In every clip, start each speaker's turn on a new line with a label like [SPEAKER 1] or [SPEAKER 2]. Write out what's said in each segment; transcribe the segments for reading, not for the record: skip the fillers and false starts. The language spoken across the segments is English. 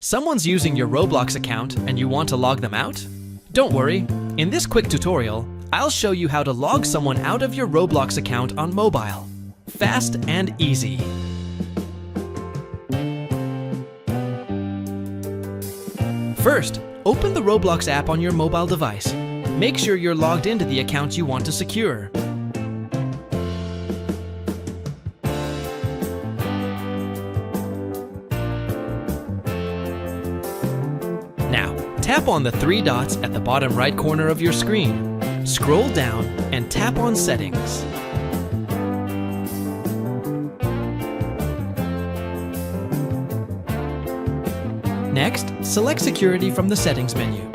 [SPEAKER 1] Someone's using your Roblox account and you want to log them out? Don't worry, in this quick tutorial, I'll show you how to log someone out of your Roblox account on mobile. Fast and easy. First, open the Roblox app on your mobile device. Make sure you're logged into the account you want to secure. Now, tap on the three dots at the bottom right corner of your screen. Scroll down and tap on Settings. Next, select Security from the Settings menu.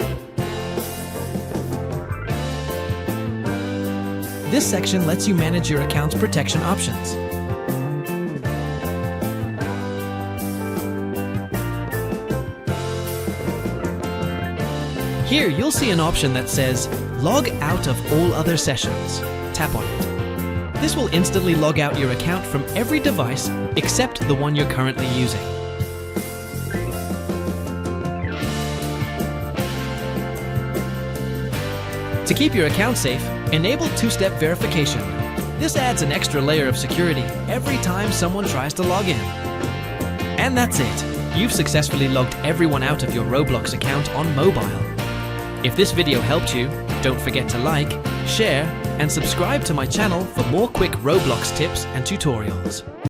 [SPEAKER 1] This section lets you manage your account's protection options. Here you'll see an option that says Log out of all other sessions. Tap on it. This will instantly log out your account from every device except the one you're currently using. To keep your account safe, enable two-step verification. This adds an extra layer of security every time someone tries to log in. And that's it. You've successfully logged everyone out of your Roblox account on mobile. If this video helped you, don't forget to like, share, and subscribe to my channel for more quick Roblox tips and tutorials.